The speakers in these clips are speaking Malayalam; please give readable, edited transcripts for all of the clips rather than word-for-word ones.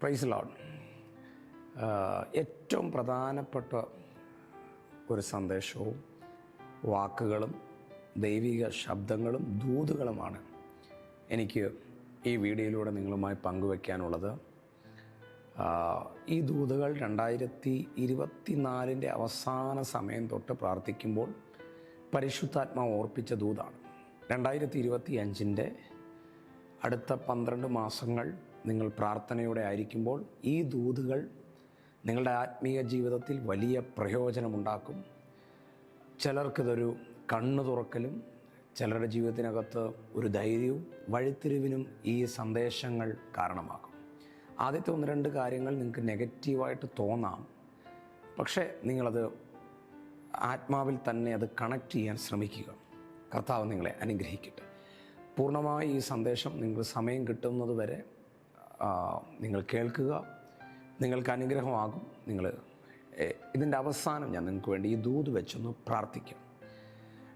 Praise Lord. ഏറ്റവും പ്രധാനപ്പെട്ട ഒരു സന്ദേശവും വാക്കുകളും ദൈവിക ശബ്ദങ്ങളും ദൂതുകളുമാണ് എനിക്ക് ഈ വീഡിയോയിലൂടെ നിങ്ങളുമായി പങ്കുവയ്ക്കാനുള്ളത്. ഈ ദൂതുകൾ 2024 അവസാന സമയം തൊട്ട് പ്രാർത്ഥിക്കുമ്പോൾ പരിശുദ്ധാത്മാവ് ഓർപ്പിച്ച ദൂതാണ്. 2025 അടുത്ത 12 മാസങ്ങൾ നിങ്ങൾ പ്രാർത്ഥനയോടെ ആയിരിക്കുമ്പോൾ ഈ ദൂതുകൾ നിങ്ങളുടെ ആത്മീയ ജീവിതത്തിൽ വലിയ പ്രയോജനമുണ്ടാക്കും. ചിലർക്കിതൊരു കണ്ണു തുറക്കലും ചിലരുടെ ജീവിതത്തിനകത്ത് ഒരു ധൈര്യവും വഴിത്തിരിവിനും ഈ സന്ദേശങ്ങൾ കാരണമാകും. ആദ്യത്തെ 1-2 കാര്യങ്ങൾ നിങ്ങൾക്ക് നെഗറ്റീവായിട്ട് തോന്നാം, പക്ഷേ നിങ്ങളത് ആത്മാവിൽ തന്നെ അത് കണക്ട് ചെയ്യാൻ ശ്രമിക്കുക. കർത്താവ് നിങ്ങളെ അനുഗ്രഹിക്കട്ടെ. പൂർണ്ണമായി ഈ സന്ദേശം നിങ്ങൾക്ക് സമയം കിട്ടുന്നത് വരെ നിങ്ങൾ കേൾക്കുക. നിങ്ങൾക്ക് അനുഗ്രഹമാകും. ഇതിൻ്റെ അവസാനം ഞാൻ നിങ്ങൾക്ക് വേണ്ടി ഈ ദൂത് വെച്ചൊന്ന് പ്രാർത്ഥിക്കാം.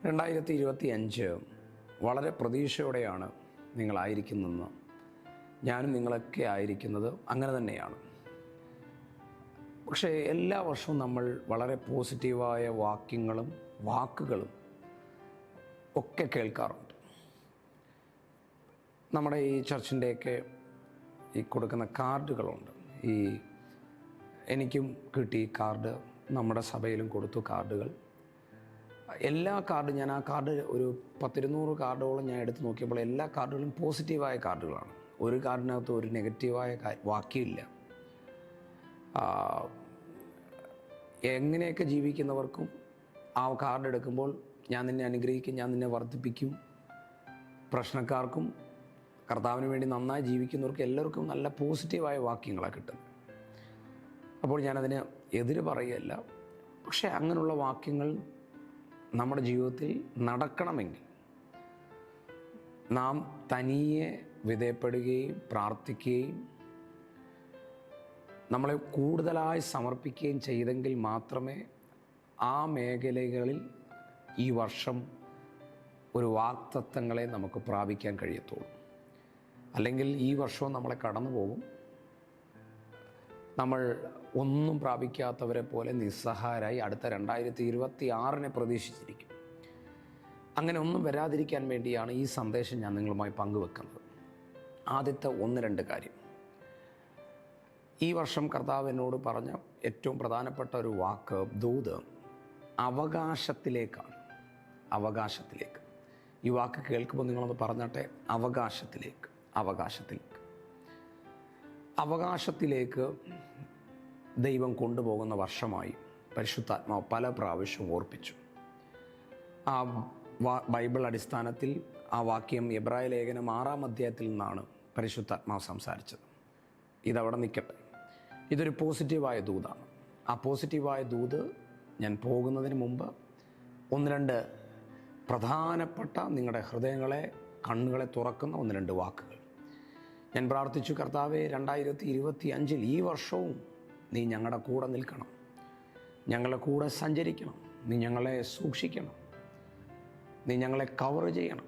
2025 വളരെ പ്രതീക്ഷയോടെയാണ് നിങ്ങളായിരിക്കുന്നതെന്ന് ഞാനും നിങ്ങളൊക്കെ ആയിരിക്കുന്നത് അങ്ങനെ തന്നെയാണ്. പക്ഷേ എല്ലാ വർഷവും നമ്മൾ വളരെ പോസിറ്റീവായ വാക്കുകളും ഒക്കെ കേൾക്കാറുണ്ട്. നമ്മുടെ ഈ ചർച്ചിൻ്റെയൊക്കെ ഈ കൊടുക്കുന്ന കാർഡുകളുണ്ട്. എനിക്കും കിട്ടി കാർഡ്, നമ്മുടെ സഭയിലും കൊടുത്തു കാർഡുകൾ. എല്ലാ കാർഡും ഞാൻ ആ കാർഡ് ഒരു 10-200 കാർഡുകളും ഞാൻ എടുത്ത് നോക്കിയപ്പോൾ എല്ലാ കാർഡുകളും പോസിറ്റീവായ കാർഡുകളാണ്. ഒരു കാർഡിനകത്ത് ഒരു നെഗറ്റീവായ വാക്യമില്ല. എങ്ങനെയൊക്കെ ജീവിക്കുന്നവർക്കും ആ കാർഡ് എടുക്കുമ്പോൾ ഞാൻ നിന്നെ അനുഗ്രഹിക്കും, ഞാൻ നിന്നെ വർദ്ധിപ്പിക്കും, പ്രശ്നക്കാർക്കും കർത്താവിന് വേണ്ടി നന്നായി ജീവിക്കുന്നവർക്കും എല്ലാവർക്കും നല്ല പോസിറ്റീവായ വാക്യങ്ങളാണ് കിട്ടുന്നത്. അപ്പോൾ ഞാനതിന് എതിര് പറയുകയല്ല, പക്ഷേ അങ്ങനെയുള്ള വാക്യങ്ങൾ നമ്മുടെ ജീവിതത്തിൽ നടക്കണമെങ്കിൽ നാം തനിയെ വിധേയപ്പെടുകയും പ്രാർത്ഥിക്കുകയും നമ്മളെ കൂടുതലായി സമർപ്പിക്കുകയും ചെയ്തെങ്കിൽ മാത്രമേ ആ മേഖലകളിൽ ഈ വർഷം ഒരു വാഗ്ദത്തങ്ങളെ നമുക്ക് പ്രാപിക്കാൻ കഴിയത്തുള്ളൂ. അല്ലെങ്കിൽ ഈ വർഷവും നമ്മളെ കടന്നു പോകും. നമ്മൾ ഒന്നും പ്രാപിക്കാത്തവരെ പോലെ നിസ്സഹായരായി അടുത്ത 2026 പ്രതീക്ഷിച്ചിരിക്കും. അങ്ങനെ ഒന്നും വരാതിരിക്കാൻ വേണ്ടിയാണ് ഈ സന്ദേശം ഞാൻ നിങ്ങളുമായി പങ്കുവെക്കുന്നത്. ആദ്യത്തെ 1-2 കാര്യം, ഈ വർഷം കർത്താവ് എന്നോട് പറഞ്ഞ ഏറ്റവും പ്രധാനപ്പെട്ട ഒരു വാക്ക്, ദൂത് അവകാശത്തിലേക്കാണ്. അവകാശത്തിലേക്ക്. ഈ വാക്ക് കേൾക്കുമ്പോൾ നിങ്ങളൊന്ന് പറഞ്ഞാട്ടെ, അവകാശത്തിലേക്ക് ദൈവം കൊണ്ടുപോകുന്ന വർഷമായി പരിശുദ്ധാത്മാവ് പല പ്രാവശ്യവും ഓർപ്പിച്ചു. ആ ബൈബിൾ അടിസ്ഥാനത്തിൽ ആ വാക്യം എബ്രായ ലേഖനം 6-ാം അധ്യായത്തിൽ നിന്നാണ് പരിശുദ്ധാത്മാവ് സംസാരിച്ചത്. ഇതവിടെ നിൽക്കട്ടെ. ഇതൊരു പോസിറ്റീവായ ദൂതാണ്. ആ പോസിറ്റീവായ ദൂത് ഞാൻ പോകുന്നതിന് മുമ്പ് 1-2 പ്രധാനപ്പെട്ട നിങ്ങളുടെ ഹൃദയങ്ങളെ കണ്ണുകളെ തുറക്കുന്ന 1-2 വാക്കുകൾ ഞാൻ പ്രാർത്ഥിച്ചു. കർത്താവേ, 2025 ഈ വർഷവും നീ ഞങ്ങളുടെ കൂടെ നിൽക്കണം, ഞങ്ങളുടെ കൂടെ സഞ്ചരിക്കണം, നീ ഞങ്ങളെ സൂക്ഷിക്കണം, നീ ഞങ്ങളെ കവർ ചെയ്യണം,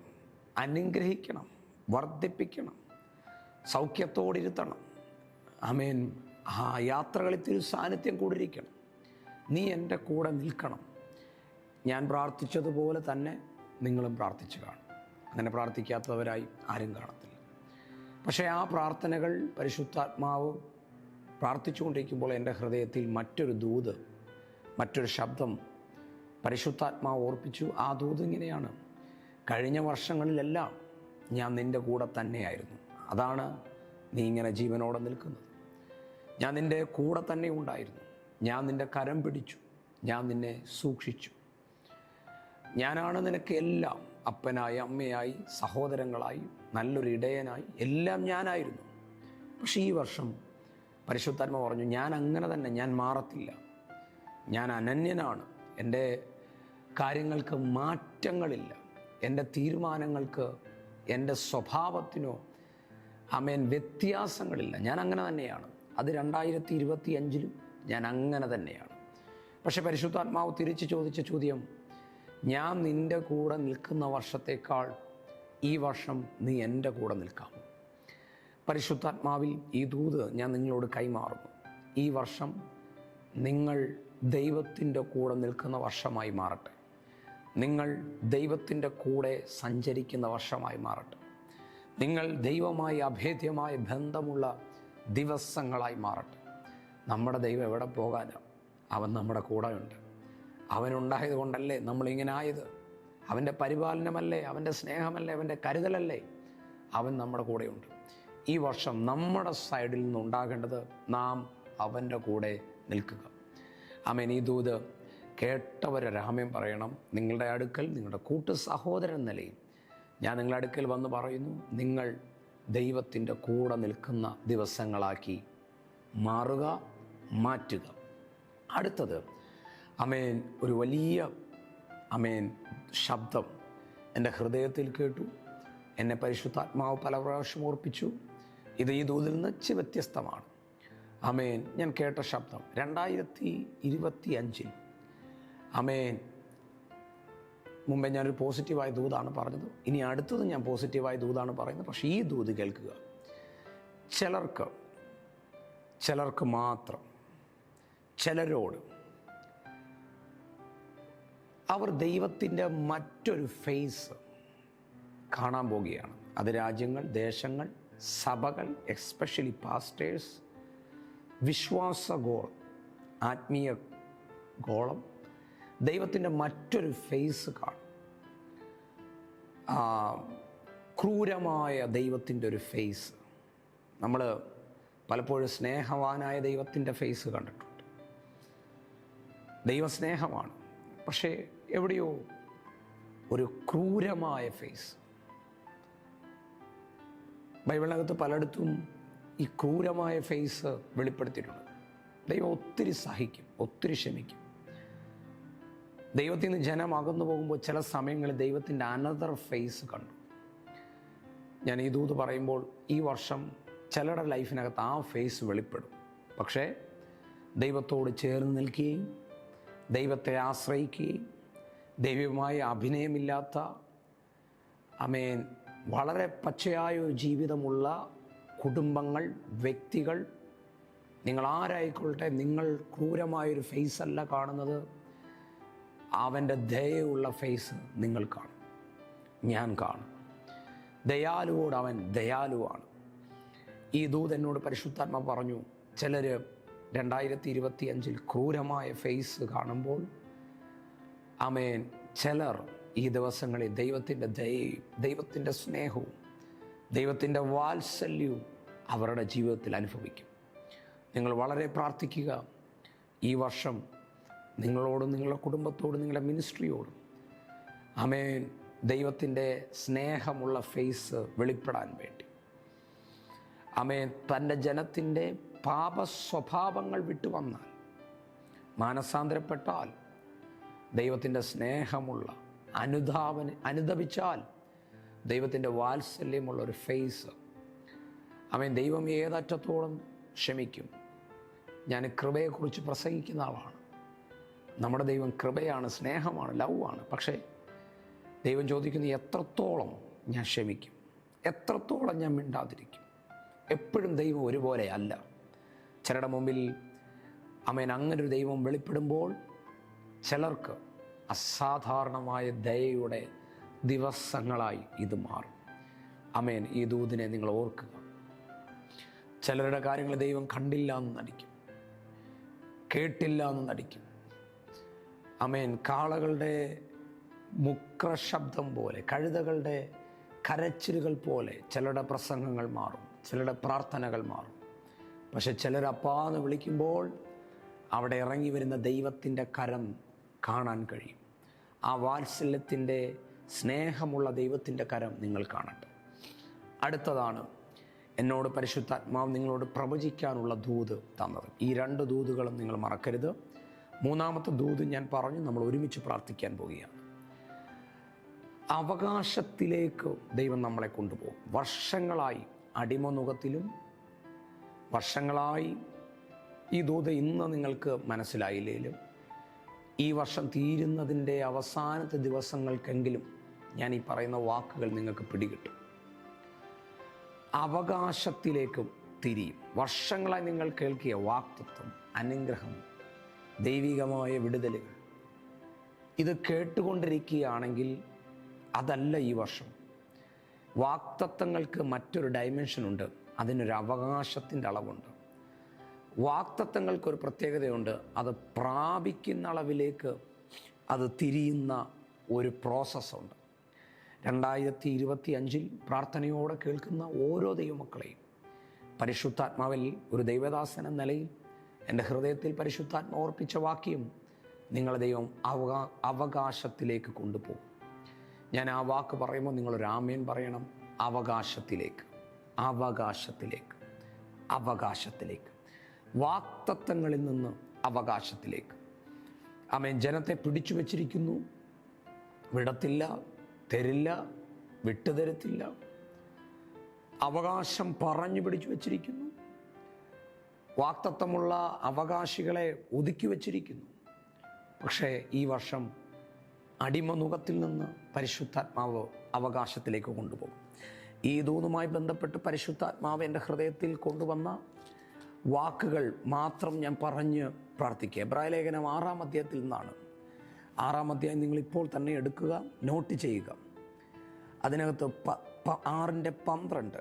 അനുഗ്രഹിക്കണം, വർദ്ധിപ്പിക്കണം, സൗഖ്യത്തോടിരുത്തണം. ആമേൻ. ആ യാത്രകളിൽ തിരു സാന്നിധ്യം കൂടിയിരിക്കണം. നീ എൻ്റെ കൂടെ നിൽക്കണം. ഞാൻ പ്രാർത്ഥിച്ചതുപോലെ തന്നെ നിങ്ങളും പ്രാർത്ഥിച്ചു കാണും. അങ്ങനെ പ്രാർത്ഥിക്കാത്തവരായി ആരും കാണത്തില്ല. പക്ഷേ ആ പ്രാർത്ഥനകൾ പരിശുദ്ധാത്മാവ് പ്രാർത്ഥിച്ചുകൊണ്ടിരിക്കുമ്പോൾ എൻ്റെ ഹൃദയത്തിൽ മറ്റൊരു ശബ്ദം പരിശുദ്ധാത്മാവ് ഓർപ്പിച്ചു. ആ ദൂത് ഇങ്ങനെയാണ്: കഴിഞ്ഞ വർഷങ്ങളിലെല്ലാം ഞാൻ നിൻ്റെ കൂടെ തന്നെയായിരുന്നു, അതാണ് നീ ഇങ്ങനെ ജീവനോടെ നിൽക്കുന്നത്. ഞാൻ നിൻ്റെ കൂടെ തന്നെ ഉണ്ടായിരുന്നു, ഞാൻ നിൻ്റെ കരം പിടിച്ചു, ഞാൻ നിന്നെ സൂക്ഷിച്ചു. ഞാനാണ് നിനക്ക് എല്ലാം, അപ്പനായി, അമ്മയായി, സഹോദരങ്ങളായി, നല്ലൊരു ഇടയനായി, എല്ലാം ഞാനായിരുന്നു. പക്ഷേ ഈ വർഷം പരിശുദ്ധാത്മാവ് പറഞ്ഞു, ഞാൻ അങ്ങനെ തന്നെ, ഞാൻ മാറത്തില്ല, ഞാൻ അനന്യനാണ്, എൻ്റെ കാര്യങ്ങൾക്ക് മാറ്റങ്ങളില്ല, എൻ്റെ തീരുമാനങ്ങൾക്ക്, എൻ്റെ സ്വഭാവത്തിനോ വ്യത്യാസങ്ങളില്ല, ഞാൻ അങ്ങനെ തന്നെയാണ്. അത് 2025 ഞാൻ അങ്ങനെ തന്നെയാണ്. പക്ഷെ പരിശുദ്ധാത്മാവ് തിരിച്ച് ചോദിച്ച ചോദ്യം, ഞാൻ നിൻ്റെ കൂടെ നിൽക്കുന്ന വർഷത്തേക്കാൾ ഈ വർഷം നീ എൻ്റെ കൂടെ നിൽക്കാം. പരിശുദ്ധാത്മാവിൽ ഈ ദൂത് ഞാൻ നിങ്ങളോട് കൈമാറുന്നു. ഈ വർഷം നിങ്ങൾ ദൈവത്തിൻ്റെ കൂടെ നിൽക്കുന്ന വർഷമായി മാറട്ടെ. നിങ്ങൾ ദൈവത്തിൻ്റെ കൂടെ സഞ്ചരിക്കുന്ന വർഷമായി മാറട്ടെ. നിങ്ങൾ ദൈവമായി അഭേദ്യമായ ബന്ധമുള്ള ദിവസങ്ങളായി മാറട്ടെ. നമ്മുടെ ദൈവം എവിടെ പോകാനാണ്? അവൻ നമ്മുടെ കൂടെയുണ്ട്. അവനുണ്ടായത് കൊണ്ടല്ലേ നമ്മളിങ്ങനെ ആയത്. അവൻ്റെ പരിപാലനമല്ലേ, അവൻ്റെ സ്നേഹമല്ലേ, അവൻ്റെ കരുതലല്ലേ, അവൻ നമ്മുടെ കൂടെയുണ്ട്. ഈ വർഷം നമ്മുടെ സൈഡിൽ നിന്നുണ്ടാകേണ്ടത് നാം അവൻ്റെ കൂടെ നിൽക്കുക. ആമേൻ. ഈ ദൂത് കേട്ടവരൊരാമേൻ പറയണം. നിങ്ങളുടെ അടുക്കൽ നിങ്ങളുടെ കൂട്ടു സഹോദരൻ നിലയിൽ ഞാൻ നിങ്ങളുടെ അടുക്കൽ വന്ന് പറയുന്നു, നിങ്ങൾ ദൈവത്തിൻ്റെ കൂടെ നിൽക്കുന്ന ദിവസങ്ങളാക്കി മാറുക, മാറ്റുക. അടുത്തത് ആമേൻ, ഒരു വലിയ ആമേൻ ശബ്ദം എൻ്റെ ഹൃദയത്തിൽ കേട്ടു. എന്നെ പരിശുദ്ധാത്മാവ് പല പ്രാവശ്യം ഓർപ്പിച്ചു. ഇത് ഈ ദൂതിൽ നിന്ന് വ്യത്യസ്തമാണ്. ആമേൻ. ഞാൻ കേട്ട ശബ്ദം 2025 ആമേൻ. മുമ്പേ ഞാനൊരു പോസിറ്റീവായ ദൂതാണ് പറഞ്ഞത്. ഇനി അടുത്തത് ഞാൻ പോസിറ്റീവായ ദൂതാണ് പറയുന്നത്. പക്ഷേ ഈ ദൂത് കേൾക്കുക. ചിലർക്ക് മാത്രം, ചിലരോട് അവർ ദൈവത്തിൻ്റെ മറ്റൊരു ഫേസ് കാണാൻ പോകുകയാണ്. അത് രാജ്യങ്ങൾ, ദേശങ്ങൾ, സഭകൾ, എസ്പെഷ്യലി പാസ്റ്റേഴ്സ്, വിശ്വാസഗോളം, ആത്മീയ ഗോളം ദൈവത്തിൻ്റെ മറ്റൊരു ഫേസ് കാണും. ക്രൂരമായ ദൈവത്തിൻ്റെ ഒരു ഫേസ്. നമ്മൾ പലപ്പോഴും സ്നേഹവാനായ ദൈവത്തിൻ്റെ ഫേസ് കണ്ടിട്ടുണ്ട്. ദൈവസ്നേഹമാണ്, പക്ഷേ എവിടെയോ ഒരു ക്രൂരമായ ഫേസ്. ബൈബിളിനകത്ത് പലയിടത്തും ഈ ക്രൂരമായ ഫേസ് വെളിപ്പെടുത്തിയിട്ടുണ്ട്. ദൈവം ഒത്തിരി സഹിക്കും, ഒത്തിരി ക്ഷമിക്കും. ദൈവത്തിൽ നിന്ന് ജനം അകന്നു പോകുമ്പോൾ ചില സമയങ്ങളിൽ ദൈവത്തിൻ്റെ അനദർ ഫേസ് കണ്ടു. ഞാൻ ഈ ദൂത് പറയുമ്പോൾ ഈ വർഷം ചിലരുടെ ലൈഫിനകത്ത് ആ ഫേസ് വെളിപ്പെടും. പക്ഷേ ദൈവത്തോട് ചേർന്ന് നിൽക്കുകയും ദൈവത്തെ ആശ്രയിക്കുകയും ദൈവമായ അഭിനയമില്ലാത്ത ആമേൻ വളരെ പച്ചയായ ഒരു ജീവിതമുള്ള കുടുംബങ്ങൾ, വ്യക്തികൾ, നിങ്ങൾ ആരായിക്കൊള്ളട്ടെ, നിങ്ങൾ ക്രൂരമായൊരു ഫേസ് അല്ല കാണുന്നത്. അവൻ്റെ ദയയുള്ള ഫേസ് നിങ്ങൾ കാണും, ഞാൻ കാണും. ദയാലുവോട് അവൻ ദയാലുവാണ്. ഈ ദൂത് എന്നോട് പരിശുദ്ധാത്മ പറഞ്ഞു, ചിലർ 2025 ക്രൂരമായ ഫേസ് കാണുമ്പോൾ ആമേൻ, ചിലർ ഈ ദിവസങ്ങളിൽ ദൈവത്തിൻ്റെ ദയയും ദൈവത്തിൻ്റെ സ്നേഹവും ദൈവത്തിൻ്റെ വാത്സല്യവും അവരുടെ ജീവിതത്തിൽ അനുഭവിക്കും. നിങ്ങൾ വളരെ പ്രാർത്ഥിക്കുക. ഈ വർഷം നിങ്ങളോടും നിങ്ങളുടെ കുടുംബത്തോടും നിങ്ങളുടെ മിനിസ്ട്രിയോടും ആമേൻ ദൈവത്തിൻ്റെ സ്നേഹമുള്ള ഫേസ് വെളിപ്പെടാൻ വേണ്ടി, ആമേൻ തൻ്റെ ജനത്തിൻ്റെ പാപ സ്വഭാവങ്ങൾ വിട്ടുവന്നാൽ, മാനസാന്തരപ്പെട്ടാൽ, ദൈവത്തിൻ്റെ സ്നേഹമുള്ള അനുദപിച്ചാൽ ദൈവത്തിൻ്റെ വാത്സല്യമുള്ള ഒരു ഫേസ്, ആമേൻ ദൈവം ഏതറ്റത്തോളം ക്ഷമിക്കും. ഞാൻ കൃപയെക്കുറിച്ച് പ്രസംഗിക്കുന്ന ആളാണ്. നമ്മുടെ ദൈവം കൃപയാണ്, സ്നേഹമാണ്, ലവാണ്. പക്ഷേ ദൈവം ചോദിക്കുന്നത് എത്രത്തോളം ഞാൻ ക്ഷമിക്കും, എത്രത്തോളം ഞാൻ മിണ്ടാതിരിക്കും. എപ്പോഴും ദൈവം ഒരുപോലെ അല്ല. ചിലരുടെ മുമ്പിൽ ആമേൻ അങ്ങനൊരു ദൈവം വെളിപ്പെടുമ്പോൾ ചിലർക്ക് അസാധാരണമായ ദയയുടെ ദിവസങ്ങളായി ഇത് മാറും. ആമേൻ. ഈ ദൂതിനെ നിങ്ങൾ ഓർക്കുക. ചിലരുടെ കാര്യങ്ങൾ ദൈവം കണ്ടില്ല എന്ന് നടിക്കും, കേട്ടില്ല എന്ന് നടിക്കും. ആമേൻ. കാളകളുടെ മുക്രശബ്ദം പോലെ, കഴുതകളുടെ കരച്ചിലുകൾ പോലെ ചിലരുടെ പ്രസംഗങ്ങൾ മാറും, ചിലരുടെ പ്രാർത്ഥനകൾ മാറും. പക്ഷെ ചിലരപ്പാന്ന് വിളിക്കുമ്പോൾ അവിടെ ഇറങ്ങി വരുന്ന ദൈവത്തിൻ്റെ കരം കാണാൻ കഴിയും. ആ വാത്സല്യത്തിൻ്റെ സ്നേഹമുള്ള ദൈവത്തിൻ്റെ കരം നിങ്ങൾ കാണട്ടെ. അടുത്തതാണ് എന്നോട് പരിശുദ്ധാത്മാവ് നിങ്ങളോട് പ്രവചിക്കാനുള്ള ദൂത് തന്നത്. ഈ 2 ദൂതുകളും നിങ്ങൾ മറക്കരുത്. 3ാമത്തെ ദൂത് ഞാൻ പറഞ്ഞു, നമ്മൾ ഒരുമിച്ച് പ്രാർത്ഥിക്കാൻ പോവുകയാണ്. അവകാശത്തിലേക്ക് ദൈവം നമ്മളെ കൊണ്ടുപോകും. വർഷങ്ങളായി അടിമനുഖത്തിലും, വർഷങ്ങളായി ഈ ദൂത് ഇന്ന് നിങ്ങൾക്ക് മനസ്സിലായില്ലേലും ഈ വർഷം തീരുന്നതിൻ്റെ അവസാനത്തെ ദിവസങ്ങൾക്കെങ്കിലും ഞാൻ ഈ പറയുന്ന വാക്കുകൾ നിങ്ങൾക്ക് പിടികിട്ടും. അവകാശത്തിലേക്കും തിരിയും. വർഷങ്ങളായി നിങ്ങൾ കേൾക്കിയ വാഗ്ദത്തം, അനുഗ്രഹം, ദൈവികമായ വിടുതലുകൾ, ഇത് കേട്ടുകൊണ്ടിരിക്കുകയാണെങ്കിൽ അതല്ല ഈ വർഷം. വാഗ്ദത്തങ്ങൾക്ക് മറ്റൊരു ഡയമെൻഷനുണ്ട്, അതിനൊരു അവകാശത്തിൻ്റെ അളവുണ്ട്. വാഗ്ദത്തങ്ങൾക്കൊരു പ്രത്യേകതയുണ്ട്, അത് പ്രാപിക്കുന്ന അളവിലേക്ക് അത് തിരിയുന്ന ഒരു പ്രോസസ്സുണ്ട്. 2025 പ്രാർത്ഥനയോടെ കേൾക്കുന്ന ഓരോ ദൈവമക്കളെയും പരിശുദ്ധാത്മാവിൽ ഒരു ദൈവദാസൻ എന്ന നിലയിൽ എൻ്റെ ഹൃദയത്തിൽ പരിശുദ്ധാത്മാവ് ഓർപ്പിച്ച വാക്യം നിങ്ങളെ ദൈവം അവകാശത്തിലേക്ക് കൊണ്ടുപോകും. ഞാൻ ആ വാക്ക് പറയുമ്പോൾ നിങ്ങളൊരു ആമേൻ പറയണം. അവകാശത്തിലേക്ക്, അവകാശത്തിലേക്ക്, അവകാശത്തിലേക്ക്, വാഗ്ദത്തങ്ങളിൽ നിന്ന് അവകാശത്തിലേക്ക്. ആമേൻ. ജനത്തെ പിടിച്ചു വച്ചിരിക്കുന്നു, വിടത്തില്ല, തരില്ല, വിട്ടുതരത്തില്ല. അവകാശം പറഞ്ഞു പിടിച്ചു വച്ചിരിക്കുന്നു. വാഗ്ദത്തമുള്ള അവകാശികളെ ഒതുക്കി വച്ചിരിക്കുന്നു. പക്ഷേ ഈ വർഷം അടിമനുഖത്തിൽ നിന്ന് പരിശുദ്ധാത്മാവ് അവകാശത്തിലേക്ക് കൊണ്ടുപോകും. ഈ ദൂതുമായി ബന്ധപ്പെട്ട് പരിശുദ്ധാത്മാവ് എൻ്റെ ഹൃദയത്തിൽ കൊണ്ടുവന്ന വാക്കുകൾ മാത്രം ഞാൻ പറഞ്ഞ് പ്രാർത്ഥിക്കുക. എബ്രായ ലേഖനം 6-ാം അധ്യായത്തിൽ നിന്നാണ്. 6-ാം അധ്യായം നിങ്ങളിപ്പോൾ തന്നെ എടുക്കുക, നോട്ട് ചെയ്യുക. അതിനകത്ത് 6:12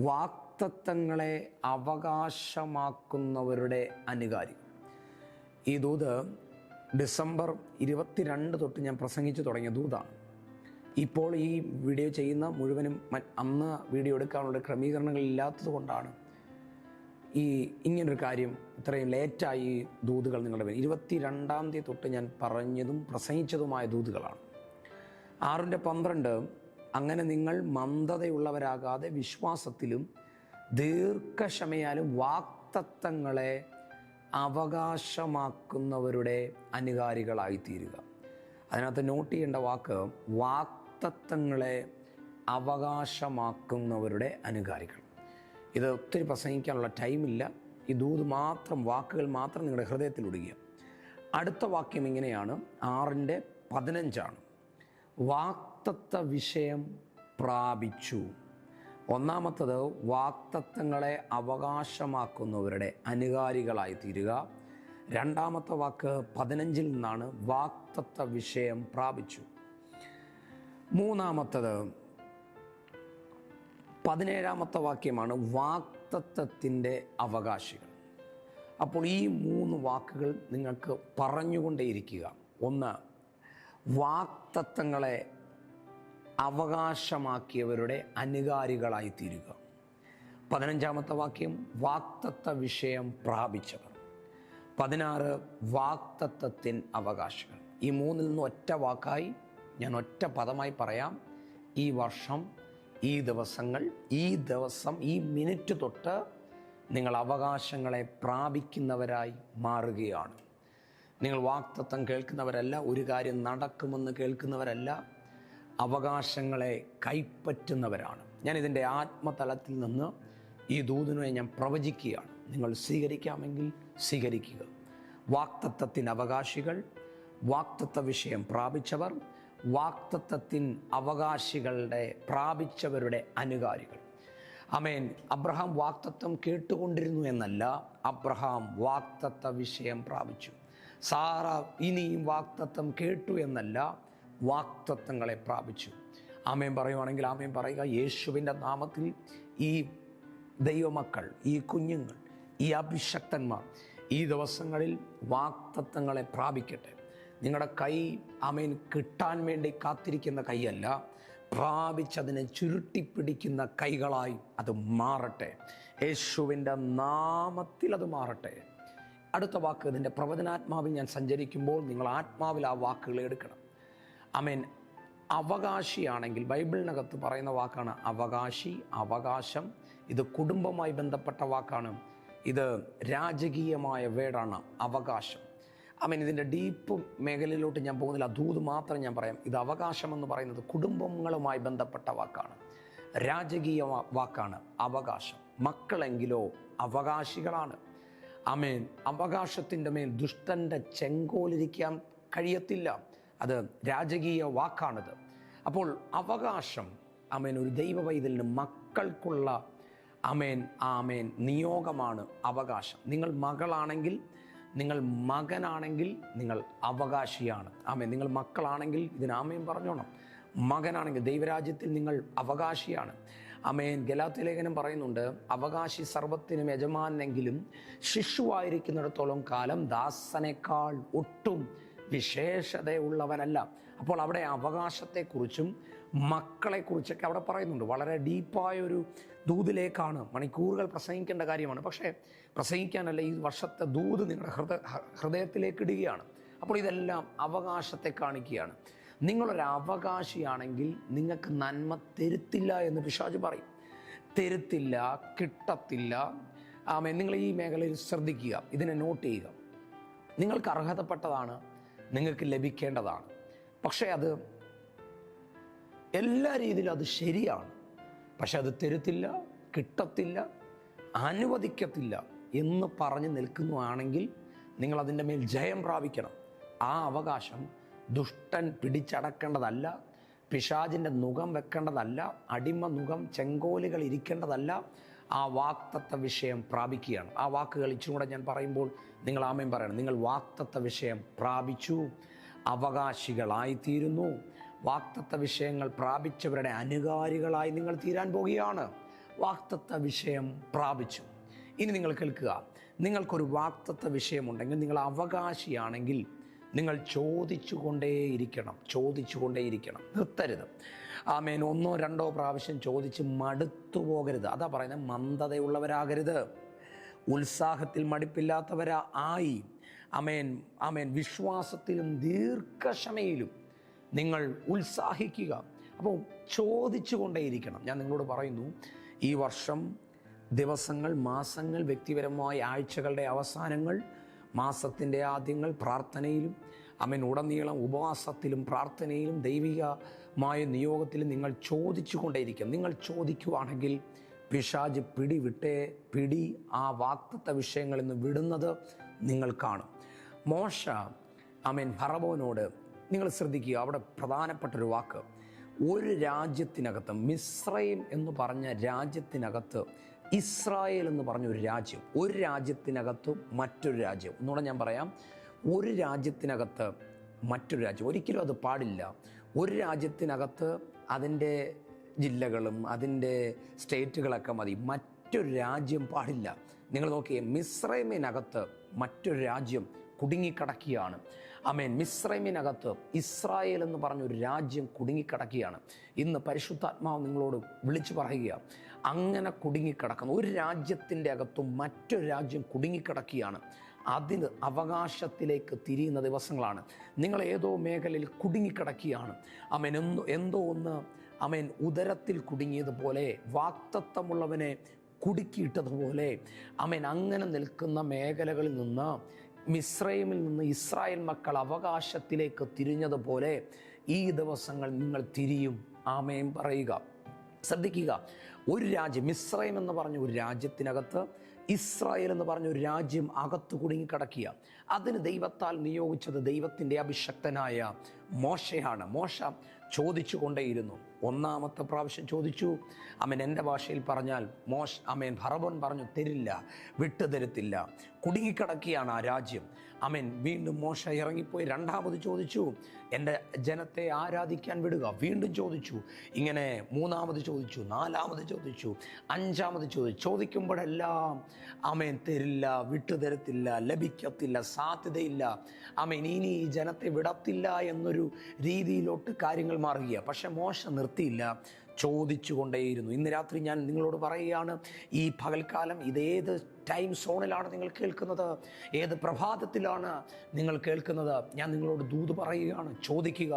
വാഗ്ദത്തങ്ങളെ അവകാശമാക്കുന്നവരുടെ അനുകാരി. ഈ ദൂത് ഡിസംബർ 22 തൊട്ട് ഞാൻ പ്രസംഗിച്ചു തുടങ്ങിയ ദൂതാണ്. ഇപ്പോൾ ഈ വീഡിയോ ചെയ്യുന്ന മുഴുവനും അന്ന് വീഡിയോ എടുക്കാനുള്ള ക്രമീകരണങ്ങളില്ലാത്തത് കൊണ്ടാണ് ഇങ്ങനൊരു കാര്യം ഇത്രയും ലേറ്റായി ദൂതുകൾ നിങ്ങളുടെ 22-ാം തീയതി തൊട്ട് ഞാൻ പറഞ്ഞതും പ്രസംഗിച്ചതുമായ ദൂതുകളാണ്. 6:12 അങ്ങനെ നിങ്ങൾ മന്ദതയുള്ളവരാകാതെ വിശ്വാസത്തിലും ദീർഘക്ഷമയാലും വാഗ്ദത്തങ്ങളെ അവകാശമാക്കുന്നവരുടെ അനുകാരികളായിത്തീരുക. അതിനകത്ത് നോട്ട് ചെയ്യേണ്ട വാക്ക് വാഗ്ദത്തങ്ങളെ അവകാശമാക്കുന്നവരുടെ അനുകാരികൾ. ഇത് ഒത്തിരി പ്രസംഗിക്കാനുള്ള ടൈമില്ല. ഈ ദൂത് മാത്രം, വാക്കുകൾ മാത്രം നിങ്ങളുടെ ഹൃദയത്തിൽ ഒടുക്കുക. അടുത്ത വാക്യം ഇങ്ങനെയാണ്, 6:15 വാഗ്ദത്ത വിഷയം പ്രാപിച്ചു. ഒന്നാമത്തത് വാഗ്ദത്തങ്ങളെ അവകാശമാക്കുന്നവരുടെ അനുകാരികളായി തീരുക. രണ്ടാമത്തെ വാക്ക് 15 നിന്നാണ്, വാഗ്ദത്ത വിഷയം പ്രാപിച്ചു. മൂന്നാമത്തത് 17-ാമത്തെ വാക്യമാണ്, വാഗ്ദത്തത്തിൻ്റെ അവകാശികൾ. അപ്പോൾ ഈ 3 വാക്കുകൾ നിങ്ങൾക്ക് പറഞ്ഞുകൊണ്ടേയിരിക്കുക. ഒന്ന്, വാഗ്ദത്തങ്ങളെ അവകാശമാക്കിയവരുടെ അനുകാരികളായി തീരുക. 15-ാമത്തെ വാക്യം, വാഗ്ദത്ത വിഷയം പ്രാപിച്ചവർ. 16, വാഗ്ദത്തത്തിൻ അവകാശികൾ. ഈ 3-ൽ നിന്ന് ഒറ്റ വാക്കായി ഞാൻ ഒറ്റ പദമായി പറയാം, ഈ വർഷം, ഈ ദിവസങ്ങൾ, ഈ ദിവസം, ഈ മിനിറ്റ് തൊട്ട് നിങ്ങൾ അവകാശങ്ങളെ പ്രാപിക്കുന്നവരായി മാറുകയാണ്. നിങ്ങൾ വാഗ്ദത്തം കേൾക്കുന്നവരല്ല, ഒരു കാര്യം നടക്കുമെന്ന് കേൾക്കുന്നവരല്ല, അവകാശങ്ങളെ കൈപ്പറ്റുന്നവരാണ്. ഞാനിതിൻ്റെ ആത്മതലത്തിൽ നിന്ന് ഈ ദൂതിനെ ഞാൻ പ്രവചിക്കുകയാണ്. നിങ്ങൾ സ്വീകരിക്കാമെങ്കിൽ സ്വീകരിക്കുക. വാഗ്ദത്തത്തിന് അവകാശികൾ, വാഗ്ദത്ത വിഷയം പ്രാപിച്ചവർ, വാഗ്ദത്തത്തിൻ അവകാശികളുടെ പ്രാപിച്ചവരുടെ അനുകാരികൾ. ആമേൻ. അബ്രഹാം വാഗ്ദത്തം കേട്ടുകൊണ്ടിരുന്നു എന്നല്ല, അബ്രഹാം വാഗ്ദത്ത വിഷയം പ്രാപിച്ചു. സാറ ഇനിയും വാഗ്ദത്തം കേട്ടു എന്നല്ല, വാഗ്ദത്തങ്ങളെ പ്രാപിച്ചു. ആമേൻ പറയുവാണെങ്കിൽ ആമേൻ പറയുക. യേശുവിൻ്റെ നാമത്തിൽ ഈ ദൈവമക്കൾ, ഈ കുഞ്ഞുങ്ങൾ, ഈ അഭിഷക്തന്മാർ ഈ ദിവസങ്ങളിൽ വാഗ്ദത്തങ്ങളെ പ്രാപിക്കട്ടെ. നിങ്ങളുടെ കൈ ആമേൻ കിട്ടാൻ വേണ്ടി കാത്തിരിക്കുന്ന കൈയല്ല, പ്രാപിച്ചതിനെ ചുരുട്ടിപ്പിടിക്കുന്ന കൈകളായി അത് മാറട്ടെ. യേശുവിൻ്റെ നാമത്തിൽ അത് മാറട്ടെ. അടുത്ത വാക്ക്, ഇതിൻ്റെ പ്രവചനാത്മാവിൽ ഞാൻ സഞ്ചരിക്കുമ്പോൾ നിങ്ങൾ ആത്മാവിൽ ആ വാക്കുകൾ എടുക്കണം. ആമേൻ. അവകാശിയാണെങ്കിൽ ബൈബിളിനകത്ത് പറയുന്ന വാക്കാണ് അവകാശി, അവകാശം. ഇത് കുടുംബമായി ബന്ധപ്പെട്ട വാക്കാണ്. ഇത് രാജകീയമായ വേർഡാണ് അവകാശം. ആമേൻ. ഇതിൻ്റെ ഡീപ്പ് മേഖലയിലോട്ട് ഞാൻ പോകുന്നില്ല, ദൂത് മാത്രം ഞാൻ പറയാം. ഇത് അവകാശം എന്ന് പറയുന്നത് കുടുംബങ്ങളുമായി ബന്ധപ്പെട്ട വാക്കാണ്, രാജകീയ വാക്കാണ് അവകാശം. മക്കളെങ്കിലോ അവകാശികളാണ്. ആമേൻ. അവകാശത്തിൻ്റെ മേൽ ദുഷ്ടൻ്റെ ചെങ്കോലിരിക്കാൻ കഴിയത്തില്ല. അത് രാജകീയ വാക്കാണിത്. അപ്പോൾ അവകാശം ആമേൻ ഒരു ദൈവ പൈതലിന് മക്കൾക്കുള്ള ആമേൻ നിയോഗമാണ് അവകാശം. നിങ്ങൾ മകളാണെങ്കിൽ, നിങ്ങൾ മകനാണെങ്കിൽ നിങ്ങൾ അവകാശിയാണ്. ആമേൻ. നിങ്ങൾ മക്കളാണെങ്കിൽ ഇതിന് ആമേൻ പറഞ്ഞോണം. മകനാണെങ്കിൽ ദൈവരാജ്യത്തിൽ നിങ്ങൾ അവകാശിയാണ്. ആമേൻ. ഗലാത്യ ലേഖനം പറയുന്നുണ്ട്, അവകാശി സർവ്വത്തിനും യജമാനെങ്കിലും ശിശുവായിരിക്കുന്നിടത്തോളം കാലം ദാസനേക്കാൾ ഒട്ടും വിശേഷതയുള്ളവനല്ല. അപ്പോൾ അവിടെ അവകാശത്തെക്കുറിച്ചും മക്കളെക്കുറിച്ചൊക്കെ അവിടെ പറയുന്നുണ്ട്. വളരെ ഡീപ്പായൊരു ദൂതിലേക്കാണ്, മണിക്കൂറുകൾ പ്രസംഗിക്കേണ്ട കാര്യമാണ്. പക്ഷേ പ്രസംഗിക്കാനല്ല, ഈ വർഷത്തെ ദൂത് നിങ്ങളുടെ ഹൃദയത്തിലേക്ക് ഇടുകയാണ്. അപ്പോൾ ഇതെല്ലാം അവകാശത്തെ കാണിക്കുകയാണ്. നിങ്ങളൊരു അവകാശിയാണെങ്കിൽ നിങ്ങൾക്ക് നന്മ തരുത്തില്ല എന്ന് പിശാച് പറയും. തരുത്തില്ല, കിട്ടത്തില്ല. ആമേൻ. നിങ്ങൾ ഈ മേഖലയിൽ ശ്രദ്ധിക്കുക, ഇതിനെ നോട്ട് ചെയ്യുക. നിങ്ങൾക്ക് അർഹതപ്പെട്ടതാണ്, നിങ്ങൾക്ക് ലഭിക്കേണ്ടതാണ്. പക്ഷേ അത് എല്ലാ രീതിയിലും അത് ശരിയാണ്. പക്ഷെ അത് തരുത്തില്ല, കിട്ടത്തില്ല, അനുവദിക്കത്തില്ല എന്ന് പറഞ്ഞ് നിൽക്കുന്നതാണെങ്കിൽ നിങ്ങൾ അതിൻ്റെ മേൽ ജയം പ്രാപിക്കണം. ആ അവകാശം ദുഷ്ടൻ പിടിച്ചടക്കേണ്ടതല്ല, പിശാചിൻ്റെ നുകം വെക്കേണ്ടതല്ല, അടിമ നുകം ചെങ്കോലുകൾ ഇരിക്കേണ്ടതല്ല. ആ വാക്തത്വ വിഷയം പ്രാപിക്കുകയാണ്. ആ വാക്കുകൾ ഇച്ചിരി കൂടെ ഞാൻ പറയുമ്പോൾ നിങ്ങൾ ആമേൻ പറയണം. നിങ്ങൾ വാക്തത്വ വിഷയം പ്രാപിച്ചു, അവകാശികളായിത്തീരുന്നു. വാക്തത്വ വിഷയങ്ങൾ പ്രാപിച്ചവരുടെ അനുകാരികളായി നിങ്ങൾ തീരാൻ പോകുകയാണ്. വാക്തത്വ വിഷയം പ്രാപിച്ചു. ഇനി നിങ്ങൾ കേൾക്കുക, നിങ്ങൾക്കൊരു വാക്തത്വ വിഷയമുണ്ടെങ്കിൽ, നിങ്ങൾ അവകാശിയാണെങ്കിൽ നിങ്ങൾ ചോദിച്ചുകൊണ്ടേയിരിക്കണം. നിർത്തരുത്. ആമേൻ. 1 or 2 പ്രാവശ്യം ചോദിച്ച് മടുത്തു പോകരുത്. അതാ പറയുന്നത്, മന്ദതയുള്ളവരാകരുത്, ഉത്സാഹത്തിൽ മടിപ്പില്ലാത്തവരായി. ആമേൻ. വിശ്വാസത്തിലും ദീർഘക്ഷമയിലും നിങ്ങൾ ഉത്സാഹിക്കുക. അപ്പോൾ ചോദിച്ചുകൊണ്ടേയിരിക്കണം. ഞാൻ നിങ്ങളോട് പറയുന്നു, ഈ വർഷം ദിവസങ്ങൾ, മാസങ്ങൾ, വ്യക്തിപരമായ ആഴ്ചകളുടെ അവസാനങ്ങൾ, മാസത്തിൻ്റെ ആദ്യങ്ങൾ പ്രാർത്ഥനയിലും ഉടനീളം ഉപവാസത്തിലും പ്രാർത്ഥനയിലും ദൈവികമായ നിയോഗത്തിലും നിങ്ങൾ ചോദിച്ചുകൊണ്ടേയിരിക്കും. നിങ്ങൾ ചോദിക്കുവാണെങ്കിൽ പിശാച് പിടി ആ വാക്തത്വ വിഷയങ്ങളിൽ നിന്ന് വിടുന്നത് നിങ്ങൾ കാണും. മോശ ഫറവോനോട് നിങ്ങൾ ശ്രദ്ധിക്കുക, അവിടെ പ്രധാനപ്പെട്ടൊരു വാക്ക്, ഒരു രാജ്യത്തിനകത്ത്, മിസ്രൈം എന്ന് പറഞ്ഞ രാജ്യത്തിനകത്ത് ഇസ്രായേൽ എന്ന് പറഞ്ഞൊരു രാജ്യം, ഒരു രാജ്യത്തിനകത്ത് മറ്റൊരു രാജ്യം. ഒന്നുകൂടെ ഞാൻ പറയാം, ഒരു രാജ്യത്തിനകത്ത് മറ്റൊരു രാജ്യം. ഒരിക്കലും അത് പാടില്ല. ഒരു രാജ്യത്തിനകത്ത് അതിൻ്റെ ജില്ലകളും അതിൻ്റെ സ്റ്റേറ്റുകളൊക്കെ മതി, മറ്റൊരു രാജ്യം പാടില്ല. നിങ്ങൾ നോക്കിയേ, മിസ്രൈമിനകത്ത് മറ്റൊരു രാജ്യം കുടുങ്ങിക്കിടക്കുകയാണ്. മിസ്രൈമിനകത്ത് ഇസ്രായേൽ എന്ന് പറഞ്ഞൊരു രാജ്യം കുടുങ്ങിക്കിടക്കുകയാണ്. ഇന്ന് പരിശുദ്ധാത്മാവ് നിങ്ങളോട് വിളിച്ചു പറയുക, അങ്ങനെ കുടുങ്ങിക്കിടക്കുന്ന ഒരു രാജ്യത്തിൻ്റെ അകത്തും മറ്റൊരു രാജ്യം കുടുങ്ങിക്കിടക്കുകയാണ്. അതിന് അവകാശത്തിലേക്ക് തിരിയുന്ന ദിവസങ്ങളാണ്. നിങ്ങൾ ഏതോ മേഖലയിൽ കുടുങ്ങിക്കിടക്കുകയാണ്. എന്തോ ഒന്ന് ഉദരത്തിൽ കുടുങ്ങിയതുപോലെ, വാക്തത്വമുള്ളവനെ കുടുക്കിയിട്ടതുപോലെ അങ്ങനെ നിൽക്കുന്ന മേഖലകളിൽ നിന്ന്, മിസ്രൈമിൽ നിന്ന് ഇസ്രായേൽ മക്കൾ അവകാശത്തിലേക്ക് തിരിഞ്ഞതുപോലെ ഈ ദിവസങ്ങൾ നിങ്ങൾ തിരിയും. ആമേൻ പറയുക. ശ്രദ്ധിക്കുക, ഒരു രാജ്യം, മിസ്രൈം എന്ന് പറഞ്ഞ ഒരു രാജ്യത്തിനകത്ത് ഇസ്രായേൽ എന്ന് പറഞ്ഞ ഒരു രാജ്യം അകത്ത് കുടുങ്ങിക്കിടക്കുക. അതിന് ദൈവത്താൽ നിയോഗിച്ചത് ദൈവത്തിൻ്റെ അഭിഷക്തനായ മോശയാണ്. മോശ ചോദിച്ചു കൊണ്ടേയിരുന്നു. 1ാമത്തെ പ്രാവശ്യം ചോദിച്ചു. എൻ്റെ ഭാഷയിൽ പറഞ്ഞാൽ ഫറവോൻ പറഞ്ഞു, തരില്ല, വിട്ടുതരത്തില്ല, കുടുങ്ങിക്കിടക്കുകയാണ് ആ രാജ്യം. വീണ്ടും മോശ ഇറങ്ങിപ്പോയി 2ാമത് ചോദിച്ചു, എൻ്റെ ജനത്തെ ആരാധിക്കാൻ വിടുക. വീണ്ടും ചോദിച്ചു. ഇങ്ങനെ 3ാമത് ചോദിച്ചു, 4ാമത് ചോദിച്ചു, 5ാമത് ചോദിക്കുമ്പോഴെല്ലാം തരില്ല, വിട്ടുതരത്തില്ല, ലഭിക്കത്തില്ല, സാധ്യതയില്ല, ഇനി ഈ ജനത്തെ വിടത്തില്ല എന്നൊരു രീതിയിലോട്ട് കാര്യങ്ങൾ മാറുക. പക്ഷെ മോശ നിർത്തിയില്ല, ചോദിച്ചുകൊണ്ടേയിരുന്നു. ഇന്ന് രാത്രി ഞാൻ നിങ്ങളോട് പറയുകയാണ്, ഈ പകൽക്കാലം ഇതേത് ടൈം സോണിലാണ് നിങ്ങൾ കേൾക്കുന്നത്, ഏത് പ്രഭാതത്തിലാണ് നിങ്ങൾ കേൾക്കുന്നത്, ഞാൻ നിങ്ങളോട് ദൂത് പറയുകയാണ്. ചോദിക്കുക,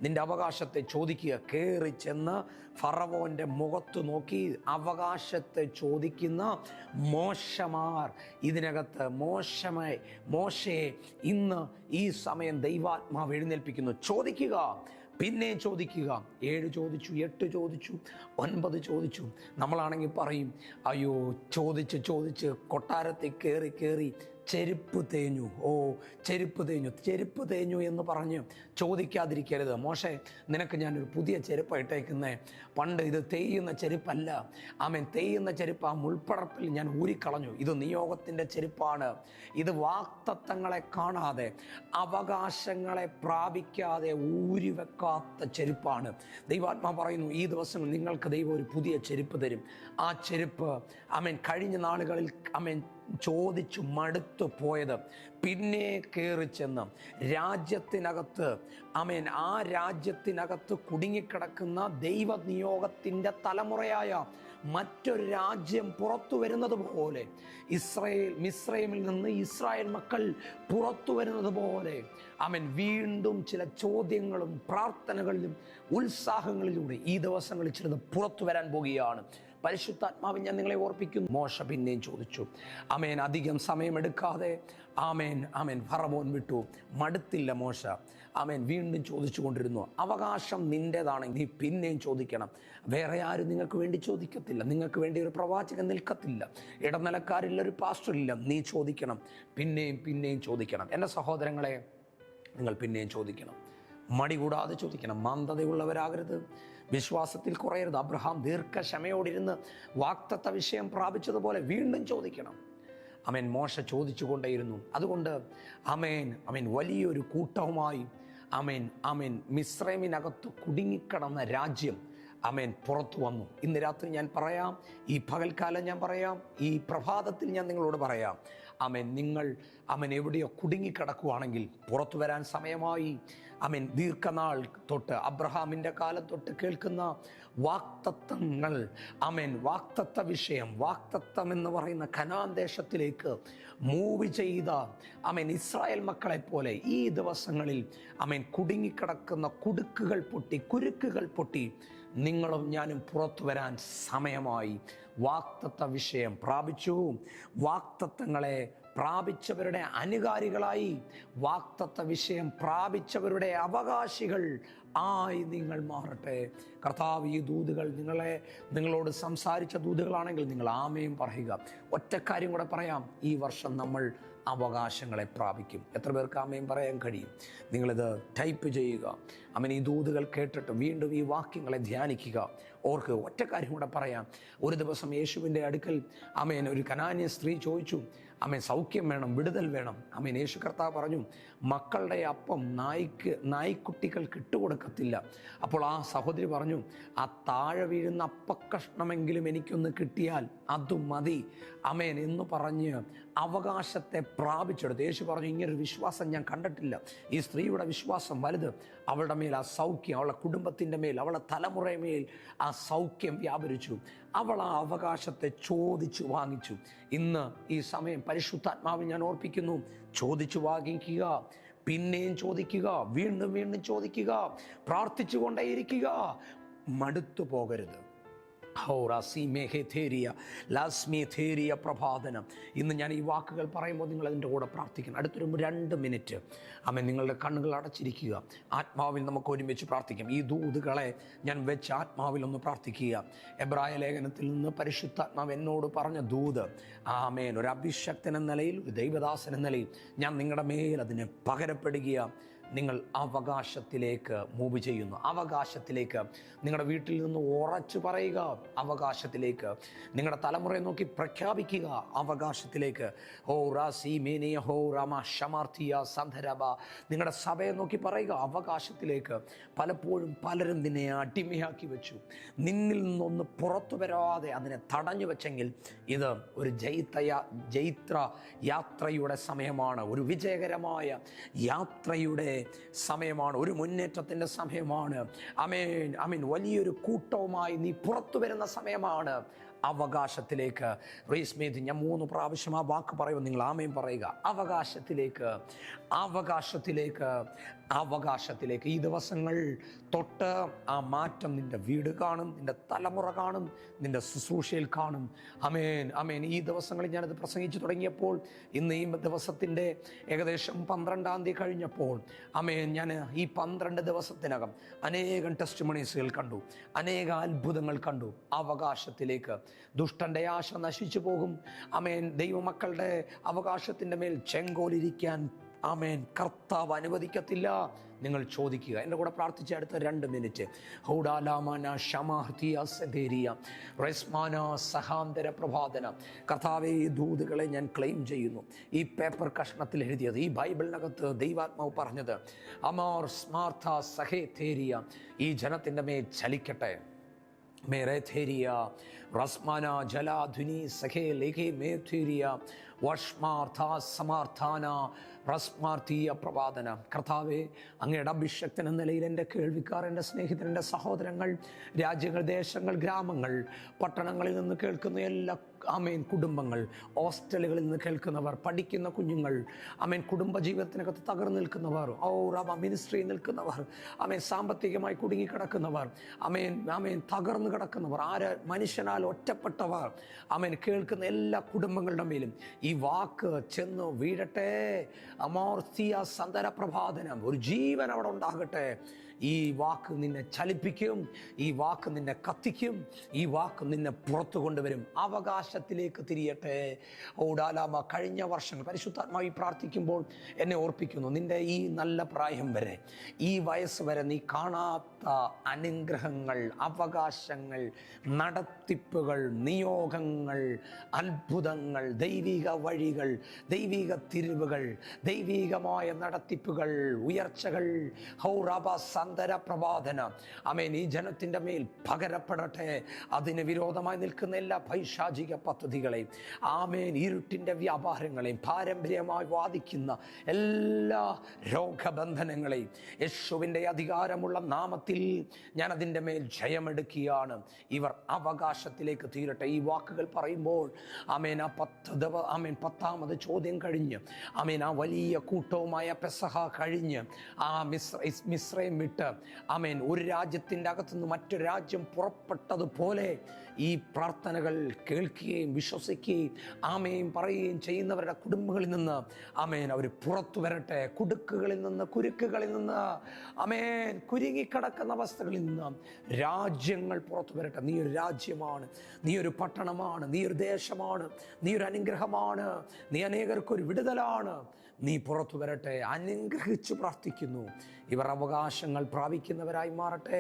നിന്റെ അവകാശത്തെ ചോദിക്കുക. കയറി ചെന്ന് ഫറവോൻ്റെ മുഖത്ത് നോക്കി അവകാശത്തെ ചോദിക്കുന്ന മോശമാർ ഇതിനകത്ത്, മോശയെ ഇന്ന് ഈ സമയം ദൈവാത്മാവ് എഴുന്നേൽപ്പിക്കുന്നു. ചോദിക്കുക, പിന്നെ ചോദിക്കുക. 7 ചോദിച്ചു, 8 ചോദിച്ചു, 9 ചോദിച്ചു. നമ്മളാണെങ്കിൽ പറയും, അയ്യോ ചോദിച്ച് കൊട്ടാരത്തിൽ കയറി ചെരുപ്പ് തേഞ്ഞു, ചെരുപ്പ് തേഞ്ഞു, ചെരുപ്പ് തേഞ്ഞു എന്ന് പറഞ്ഞ് ചോദിക്കാതിരിക്കരുത്. മോശെ, നിനക്ക് ഞാനൊരു പുതിയ ചെരുപ്പ് ഇട്ടേക്കുന്നേ, പണ്ട് ഇത് തേയുന്ന ചെരുപ്പല്ല. ആമേൻ, തേയുന്ന ചെരുപ്പ് ആ മുൾപ്പടർപ്പിൽ ഞാൻ ഊരിക്കളഞ്ഞു. ഇത് നിയോഗത്തിൻ്റെ ചെരുപ്പാണ്. ഇത് വാഗ്ദത്തങ്ങളെ കാണാതെ, അവകാശങ്ങളെ പ്രാപിക്കാതെ ഊരിവെക്കാത്ത ചെരുപ്പാണ്. ദൈവാത്മാ പറയുന്നു, ഈ ദിവസം നിങ്ങൾക്ക് ദൈവം ഒരു പുതിയ ചെരുപ്പ് തരും. ആ ചെരുപ്പ് ആമേൻ കഴിഞ്ഞ നാളുകളിൽ ആമേൻ ചോദിച്ചു മടുത്തു പോയത് പിന്നെ കയറി ചെന്ന് രാജ്യത്തിനകത്ത് ആമേൻ ആ രാജ്യത്തിനകത്ത് കുടുങ്ങിക്കിടക്കുന്ന ദൈവ നിയോഗത്തിൻ്റെ തലമുറയായ മറ്റൊരു രാജ്യം പുറത്തു വരുന്നത് പോലെ, മിസ്രൈമിൽ നിന്ന് ഇസ്രായേൽ മക്കൾ പുറത്തു വരുന്നത് പോലെ ആമേൻ വീണ്ടും ചില ചോദ്യങ്ങളും പ്രാർത്ഥനകളിലും ഉത്സാഹങ്ങളിലൂടെ ഈ ദിവസങ്ങളിൽ ചിലത് പുറത്തു വരാൻ പോകുകയാണ്. പരിശുദ്ധാത്മാവിൽ ഞാൻ നിങ്ങളെ ഓർപ്പിക്കുന്നു. മോശ പിന്നെയും ചോദിച്ചു. ആമേൻ, അധികം സമയമെടുക്കാതെ ആമേൻ ഫറവോൻ വിട്ടു. മടുത്തില്ല മോശ. ആമേൻ വീണ്ടും ചോദിച്ചു കൊണ്ടിരുന്നു. അവകാശം നിൻ്റേതാണെങ്കിൽ നീ പിന്നെയും ചോദിക്കണം. വേറെ ആരും നിങ്ങൾക്ക് വേണ്ടി ചോദിക്കത്തില്ല. നിങ്ങൾക്ക് വേണ്ടി ഒരു പ്രവാചകൻ നിൽക്കത്തില്ല. ഇടനിലക്കാരില്ല, ഒരു പാസ്റ്ററില്ല. നീ ചോദിക്കണം, പിന്നെയും ചോദിക്കണം. എൻ്റെ സഹോദരങ്ങളെ, നിങ്ങൾ പിന്നെയും ചോദിക്കണം. മടി കൂടാതെ ചോദിക്കണം. മന്ദതയുള്ളവരാകരുത്, വിശ്വാസത്തിൽ കുറയരുത്. അബ്രഹാം ദീർഘക്ഷമയോടിരുന്ന് വാഗ്ദത്ത വിഷയം പ്രാപിച്ചതുപോലെ വീണ്ടും ചോദിക്കണം. ആമേൻ, മോശ ചോദിച്ചു കൊണ്ടേയിരുന്നു. അതുകൊണ്ട് ആമേൻ വലിയൊരു കൂട്ടവുമായി ആമേൻ മിസ്രൈമിനകത്ത് കുടുങ്ങിക്കിടന്ന രാജ്യം ആമേൻ പുറത്തു വന്നു. ഇന്ന് രാത്രി ഞാൻ പറയാം, ഈ പകൽക്കാലം ഞാൻ പറയാം, ഈ പ്രഭാതത്തിൽ ഞാൻ നിങ്ങളോട് പറയാം, ആമേൻ നിങ്ങൾ എവിടെയോ കുടുങ്ങിക്കിടക്കുവാണെങ്കിൽ പുറത്തു വരാൻ സമയമായി. ആമേൻ ദീർഘനാൾ തൊട്ട് അബ്രഹാമിൻ്റെ കാലം തൊട്ട് കേൾക്കുന്ന വാഗ്ദത്തങ്ങൾ, വാഗ്ദത്ത വിഷയം, വാഗ്ദത്തം എന്ന് പറയുന്ന കനാൻ ദേശത്തിലേക്ക് മൂവ് ചെയ്ത ഇസ്രായേൽ മക്കളെ പോലെ ഈ ദിവസങ്ങളിൽ കുടുങ്ങിക്കിടക്കുന്ന കുരുക്കുകൾ പൊട്ടി നിങ്ങളും ഞാനും പുറത്തു വരാൻ സമയമായി. വാഗ്ദത്ത വിഷയം പ്രാപിച്ചു. വാഗ്ദത്തങ്ങളെ പ്രാപിച്ചവരുടെ അനുകാരികളായി, വാഗ്ദത്ത വിഷയം പ്രാപിച്ചവരുടെ അവകാശികൾ ആയി നിങ്ങൾ മാറട്ടെ. കർത്താവ് ഈ ദൂതുകൾ നിങ്ങളോട് സംസാരിച്ച ദൂതുകളാണെങ്കിൽ നിങ്ങൾ ആമേൻ പറയുക. ഒറ്റക്കാര്യം കൂടെ പറയാം, ഈ വർഷം നമ്മൾ അവകാശങ്ങളെ പ്രാപിക്കും. എത്ര പേർക്ക് ആമേൻ പറയാൻ കഴിയും? നിങ്ങളിത് ടൈപ്പ് ചെയ്യുക. ഈ ദൂതുകൾ കേട്ടിട്ട് വീണ്ടും ഈ വാക്യങ്ങളെ ധ്യാനിക്കുക. ഓർക്ക് ഒറ്റക്കാര്യം കൂടെ പറയാം. ഒരു ദിവസം യേശുവിൻ്റെ അടുക്കൽ ഒരു കനാന്യ സ്ത്രീ ചോദിച്ചു, സൗഖ്യം വേണം, വിടുതൽ വേണം. യേശു കർത്താവ് പറഞ്ഞു, മക്കളുടെ അപ്പം നായ്ക്കുട്ടികൾക്ക് ഇട്ടുകൊടുക്കത്തില്ല. അപ്പോൾ ആ സഹോദരി പറഞ്ഞു, ആ താഴെ വീഴുന്ന അപ്പക്കഷ്ണമെങ്കിലും എനിക്കൊന്ന് കിട്ടിയാൽ അതും മതി എന്ന് പറഞ്ഞ് അവകാശത്തെ പ്രാപിച്ചെടുത്തു. യേശു പറഞ്ഞു, ഇങ്ങനൊരു വിശ്വാസം ഞാൻ കണ്ടിട്ടില്ല. ഈ സ്ത്രീയുടെ വിശ്വാസം വലുത്. അവളുടെ മേൽ ആ സൗഖ്യം, അവളുടെ കുടുംബത്തിൻ്റെ മേൽ, അവളുടെ തലമുറയുടെ മേൽ ആ സൗഖ്യം വ്യാപരിച്ചു. അവൾ ആ അവകാശത്തെ ചോദിച്ചു വാങ്ങിച്ചു. ഇന്ന് ഈ സമയം പരിശുദ്ധാത്മാവിൽ ഞാൻ ഓർപ്പിക്കുന്നു, ചോദിച്ചു വാങ്ങിക്കുക, പിന്നെയും ചോദിക്കുക, വീണ്ടും ചോദിക്കുക, പ്രാർത്ഥിച്ചു കൊണ്ടേയിരിക്കുക. മടുത്തു പോകരുത്. പ്രഭാതനം. ഇന്ന് ഞാൻ ഈ വാക്കുകൾ പറയുമ്പോൾ നിങ്ങൾ അതിൻ്റെ കൂടെ പ്രാർത്ഥിക്കണം. അടുത്തൊരു 2 മിനിറ്റ് നിങ്ങളുടെ കണ്ണുകൾ അടച്ചിരിക്കുക. ആത്മാവിൽ നമുക്ക് ഒരുമിച്ച് പ്രാർത്ഥിക്കാം. ഈ ദൂതുകളെ ഞാൻ വെച്ച് ആത്മാവിൽ ഒന്ന് പ്രാർത്ഥിക്കുക. എബ്രായ ലേഖനത്തിൽ നിന്ന് പരിശുദ്ധാത്മാവ് എന്നോട് പറഞ്ഞ ദൂത്, ഒരു അഭിഷക്തൻ എന്ന നിലയിൽ, ഒരു ദൈവദാസൻ എന്ന നിലയിൽ ഞാൻ നിങ്ങളുടെ മേൽ അതിന് പകരപ്പെടുക. നിങ്ങൾ അവകാശത്തിലേക്ക് മൂവ് ചെയ്യുന്നു. അവകാശത്തിലേക്ക് നിങ്ങളുടെ വീട്ടിൽ നിന്ന് ഉറച്ചു പറയുക. അവകാശത്തിലേക്ക് നിങ്ങളുടെ തലമുറയെ നോക്കി പ്രഖ്യാപിക്കുക. അവകാശത്തിലേക്ക് നിങ്ങളുടെ സഭയെ നോക്കി പറയുക. അവകാശത്തിലേക്ക്. പലപ്പോഴും പലരും നിന്നെ അടിമയാക്കി വെച്ചു. നിന്നിൽ നിന്നൊന്ന് പുറത്തു വരാതെ അതിനെ തടഞ്ഞു വെച്ചെങ്കിൽ ഇത് ഒരു ജൈത്ര യാത്രയുടെ സമയമാണ്. ഒരു വിജയകരമായ യാത്രയുടെ സമയമാണ്. ഒരു മുന്നേറ്റത്തിൻ്റെ സമയമാണ്. വലിയൊരു കൂട്ടവുമായി നീ പുറത്തു വരുന്ന സമയമാണ്. അവകാശത്തിലേക്ക്. റീസ്മേത് ഞാൻ 3 പ്രാവശ്യം ആ വാക്ക് പറയുമ്പോൾ നിങ്ങൾ ആമേൻ പറയുക. അവകാശത്തിലേക്ക്, അവകാശത്തിലേക്ക്, അവകാശത്തിലേക്ക്. ഈ ദിവസങ്ങൾ തൊട്ട് ആ മാറ്റം നിൻ്റെ വീട് കാണും, നിൻ്റെ തലമുറ കാണും, നിൻ്റെ ശുശ്രൂഷയിൽ കാണും. അമേൻ. ഈ ദിവസങ്ങളിൽ ഞാനത് പ്രസംഗിച്ചു തുടങ്ങിയപ്പോൾ, ഇന്ന് ഈ ദിവസത്തിൻ്റെ ഏകദേശം 12-ാം തീയതി കഴിഞ്ഞപ്പോൾ ഞാൻ ഈ 12 ദിവസത്തിനകം അനേകം ടെസ്റ്റിമണീസുകൾ കണ്ടു, അനേക അത്ഭുതങ്ങൾ കണ്ടു. അവകാശത്തിലേക്ക് ദുഷ്ടൻ്റെ ആശ നശിച്ചു പോകും. ആമേൻ. ദൈവമക്കളുടെ അവകാശത്തിൻ്റെ മേൽ ചെങ്കോലിരിക്കാൻ ആമേൻ കർത്താവ് അനുവദിക്കത്തില്ല. നിങ്ങൾ ചോദിക്കുക. എൻ്റെ കൂടെ പ്രാർത്ഥിച്ച അടുത്ത 2 മിനിറ്റ്. ഹൗഡാലാമാന ഷമാഹ്തിയ സെദേരിയ റെസ്മാന സഹാന്തര പ്രഭാതന. കർത്താവെ, ഈ ദൂതുകളെ ഞാൻ ക്ലെയിം ചെയ്യുന്നു. ഈ പേപ്പർ കഷ്ണത്തിൽ എഴുതിയത്, ഈ ബൈബിളിനകത്ത് ദൈവാത്മാവ് പറഞ്ഞത്, അമാർ സ്മാർത്ഥ സഹേതേരിയ ഈ ജനത്തിൻ്റെ മേൽ ചലിക്കട്ടെ. മേരേഥേരിയ റസ്മാന ജലാധുനി സഖേ ലേഖേ മേഥേരിയ വഷ്മാർത്ഥ സമാർത്ഥാന റസ്മാർത്ഥീയ പ്രവാദന. കർത്താവെ, അങ്ങയുടെ അഭിഷക്തൻ എന്ന നിലയിൽ എൻ്റെ കേൾവിക്കാർ, എൻ്റെ സ്നേഹിതൻ, എൻ്റെ സഹോദരങ്ങൾ, രാജ്യങ്ങൾ, ദേശങ്ങൾ, ഗ്രാമങ്ങൾ, പട്ടണങ്ങളിൽ നിന്ന് കേൾക്കുന്ന എല്ലാ ആമേൻ കുടുംബങ്ങൾ, ഹോസ്റ്റലുകളിൽ നിന്ന് കേൾക്കുന്നവർ, പഠിക്കുന്ന കുഞ്ഞുങ്ങൾ, ആമേൻ കുടുംബജീവിതത്തിനകത്ത് തകർന്നു നിൽക്കുന്നവർ, മിനിസ്ട്രിയിൽ നിൽക്കുന്നവർ, ആമേൻ സാമ്പത്തികമായി കുടുങ്ങിക്കിടക്കുന്നവർ, ആമേൻ തകർന്നു കിടക്കുന്നവർ, മനുഷ്യനാൽ ഒറ്റപ്പെട്ടവർ, ആമേൻ കേൾക്കുന്ന എല്ലാ കുടുംബങ്ങളുടെ മേലും ഈ വാക്ക് ചെന്ന് വീഴട്ടെ. അമോർത്തിയ സന്തര പ്രഭാതനം. ഒരു ജീവൻ അവിടെ ഉണ്ടാകട്ടെ. ഈ വാക്ക് നിന്നെ ചലിപ്പിക്കും. ഈ വാക്ക് നിന്നെ കത്തിക്കും. ഈ വാക്ക് നിന്നെ പുറത്തു കൊണ്ടുവരും. അവകാശത്തിലേക്ക് തിരിയട്ടെ. ഓടാലാമ. കഴിഞ്ഞ വർഷങ്ങൾ പരിശുദ്ധാത്മാവി പ്രാർത്ഥിക്കുമ്പോൾ എന്നെ ഓർപ്പിക്കുന്നു, നിന്റെ ഈ നല്ല പ്രായം വരെ, ഈ വയസ്സ് വരെ നീ കാണാത്ത അനുഗ്രഹങ്ങൾ, അവകാശങ്ങൾ, നടത്തിപ്പുകൾ, നിയോഗങ്ങൾ, അത്ഭുതങ്ങൾ, ദൈവിക വഴികൾ, ദൈവിക തിരിവുകൾ, ദൈവികമായ നടത്തിപ്പുകൾ, ഉയർച്ചകൾ, ഹൗറാബ സന്തര പ്രവാദന. ആമേൻ. ഈ ജനത്തിൻ്റെ മേൽ പകരപ്പെടട്ടെ. അതിന് വിരോധമായി നിൽക്കുന്ന എല്ലാ പൈശാചിക പദ്ധതികളെയും, ആമേൻ, ഇരുട്ടിൻ്റെ വ്യാപാരങ്ങളെയും, പാരമ്പര്യമായി വാദിക്കുന്ന എല്ലാ രോഗബന്ധനങ്ങളെയും യേശുവിൻ്റെ അധികാരമുള്ള നാമത്തിൽ ഞാൻ അതിൻ്റെ മേൽ ജയമെടുക്കുകയാണ്. ഇവർ അവകാശത്തിലേക്ക് തീരട്ടെ. ഈ വാക്കുകൾ പറയുമ്പോൾ ആമേൻ, ആമേൻ 10ാമത് ചോദ്യം കഴിഞ്ഞ്, ആമേൻ, ആ വലിയ കൂട്ടവുമായ പെസഹ കഴിഞ്ഞ്, ആ മിസ്രൈം വിട്ട്, ആമേൻ, ഒരു രാജ്യത്തിൻ്റെ അകത്തുനിന്ന് മറ്റൊരു രാജ്യം പുറപ്പെട്ടതുപോലെ ഈ പ്രാർത്ഥനകൾ കേൾക്കുകയും വിശ്വസിക്കുകയും ആമേൻ പറയുകയും ചെയ്യുന്നവരുടെ കുടുംബങ്ങളിൽ നിന്ന്, ആമേൻ, അവർ പുറത്തു വരട്ടെ. കുടുക്കുകളിൽ നിന്ന്, കുരുക്കുകളിൽ നിന്ന്, ആമേൻ, കുരുങ്ങിക്കിടക്കുന്ന അവസ്ഥകളിൽ നിന്ന് രാജ്യങ്ങൾ പുറത്തു വരട്ടെ. നീ ഒരു രാജ്യമാണ്, നീ ഒരു പട്ടണമാണ്, നീ ഒരു ദേശമാണ്, നീ ഒരു അനുഗ്രഹമാണ്, നീ അനേകർക്കൊരു വിടുതലാണ്. നീ പുറത്തു വരട്ടെ. അനുഗ്രഹിച്ചു പ്രാർത്ഥിക്കുന്നു. ഇവർ അവകാശങ്ങൾ പ്രാപിക്കുന്നവരായി മാറട്ടെ.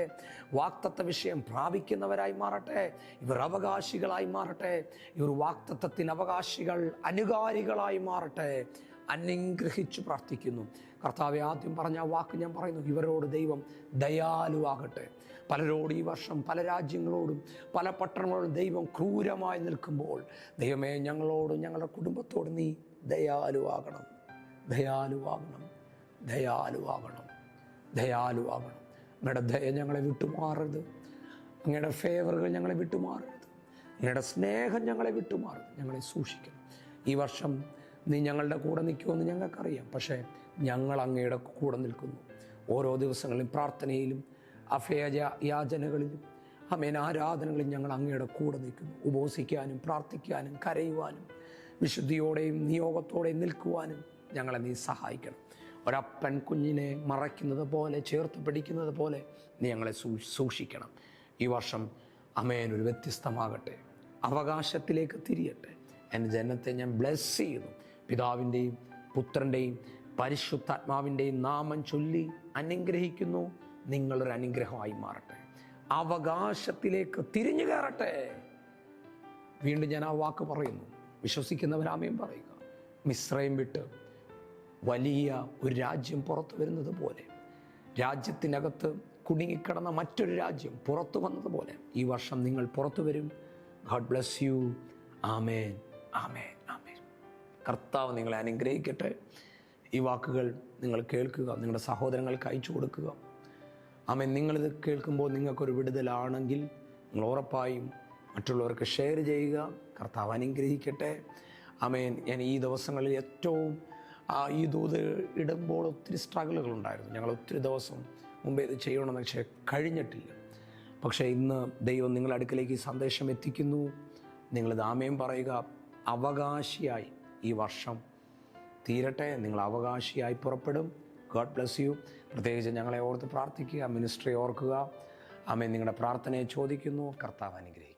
വാക്തത്വ വിഷയം പ്രാപിക്കുന്നവരായി മാറട്ടെ. ഇവർ അവകാശികളായി മാറട്ടെ. ഇവർ വാക്തത്വത്തിന് അവകാശികൾ, അനുകാരികളായി മാറട്ടെ. അനുഗ്രഹിച്ചു പ്രാർത്ഥിക്കുന്നു. കർത്താവെ, ആദ്യം പറഞ്ഞ ആ വാക്ക് ഞാൻ പറയുന്നു, ഇവരോട് ദൈവം ദയാലുവാകട്ടെ. പലരോട് ഈ വർഷം പല രാജ്യങ്ങളോടും പല പട്ടണങ്ങളോടും ദൈവം ക്രൂരമായി നിൽക്കുമ്പോൾ, ദൈവമേ, ഞങ്ങളോടും ഞങ്ങളുടെ കുടുംബത്തോടും നീ ദയാലുവാകണം, ദയാലുവാകണം, ദയാലുവാകണം, ദയാലുവാകണം. അങ്ങയുടെ ദയ ഞങ്ങളെ വിട്ടുമാറരുത്. അങ്ങയുടെ ഫേവറുകൾ ഞങ്ങളെ വിട്ടുമാറരുത്. അങ്ങയുടെ സ്നേഹം ഞങ്ങളെ വിട്ടുമാറരുത്. ഞങ്ങളെ സൂക്ഷിക്കണം. ഈ വർഷം നീ ഞങ്ങളുടെ കൂടെ നിൽക്കുമെന്ന് ഞങ്ങൾക്കറിയാം. പക്ഷേ ഞങ്ങൾ അങ്ങയുടെ കൂടെ നിൽക്കുന്നു. ഓരോ ദിവസങ്ങളിലും പ്രാർത്ഥനയിലും അഭയയാചനകളിലും ആമേൻ ആരാധനകളിലും ഞങ്ങൾ അങ്ങയുടെ കൂടെ നിൽക്കുന്നു. ഉപവസിക്കാനും പ്രാർത്ഥിക്കാനും കരയുവാനും വിശുദ്ധിയോടെയും നിയോഗത്തോടെയും നിൽക്കുവാനും ഞങ്ങളെ നീ സഹായിക്കണം. ഒരപ്പൻ കുഞ്ഞിനെ മറയ്ക്കുന്നത് പോലെ, ചേർത്ത് പിടിക്കുന്നത് പോലെ നീ ഞങ്ങളെ സൂക്ഷിക്കണം. ഈ വർഷം ആമേൻ ഒരു വ്യത്യസ്തമാകട്ടെ. അവകാശത്തിലേക്ക് തിരിയട്ടെ. എൻ്റെ ജനത്തെ ഞാൻ ബ്ലെസ് ചെയ്യുന്നു. പിതാവിൻ്റെയും പുത്രൻ്റെയും പരിശുദ്ധാത്മാവിൻ്റെയും നാമം ചൊല്ലി അനുഗ്രഹിക്കുന്നു. നിങ്ങളൊരു അനുഗ്രഹമായി മാറട്ടെ. അവകാശത്തിലേക്ക് തിരിഞ്ഞു കയറട്ടെ. വീണ്ടും ഞാൻ ആ വാക്ക് പറയുന്നു. വിശ്വസിക്കുന്നവരാമയും പറയുക. മിസ്രൈം വിട്ട് വലിയ ഒരു രാജ്യം പുറത്തു വരുന്നത് പോലെ, രാജ്യത്തിനകത്ത് കുടുങ്ങിക്കിടന്ന മറ്റൊരു രാജ്യം പുറത്തു വന്നതുപോലെ ഈ വർഷം നിങ്ങൾ പുറത്തു വരും. God bless you. ആമേൻ, ആമേൻ, ആമേൻ. കർത്താവ് നിങ്ങളെ അനുഗ്രഹിക്കട്ടെ. ഈ വാക്കുകൾ നിങ്ങൾ കേൾക്കുക, നിങ്ങളുടെ സഹോദരങ്ങൾക്ക് അയച്ചു കൊടുക്കുക. ആമേൻ. നിങ്ങളിത് കേൾക്കുമ്പോൾ നിങ്ങൾക്കൊരു വിടുതലാണെങ്കിൽ നിങ്ങൾ ഉറപ്പായും മറ്റുള്ളവർക്ക് ഷെയർ ചെയ്യുക. കർത്താവ് അനുഗ്രഹിക്കട്ടെ. ആമേൻ. ഞാൻ ഈ ദിവസങ്ങളിൽ ഏറ്റവും ഈ ദൂത് ഇടുമ്പോൾ ഒത്തിരി സ്ട്രഗിളുകളുണ്ടായിരുന്നു. ഞങ്ങൾ ഒത്തിരി ദിവസം മുമ്പേ ഇത് ചെയ്യണമെന്ന് പക്ഷേ കഴിഞ്ഞിട്ടില്ല. പക്ഷേ ഇന്ന് ദൈവം നിങ്ങളുടെ അടുക്കലേക്ക് ഈ സന്ദേശം എത്തിക്കുന്നു. നിങ്ങളിത് ആമേൻ പറയുക. അവകാശിയായി ഈ വർഷം തീരട്ടെ. നിങ്ങൾ അവകാശിയായി പുറപ്പെടും. God bless U. പ്രത്യേകിച്ച് ഞങ്ങളെ ഓർത്ത് പ്രാർത്ഥിക്കുക, മിനിസ്ട്രി ഓർക്കുക. ആമേൻ. നിങ്ങളുടെ പ്രാർത്ഥനയെ ചോദിക്കുന്നു. കർത്താവ് അനുഗ്രഹിക്കും.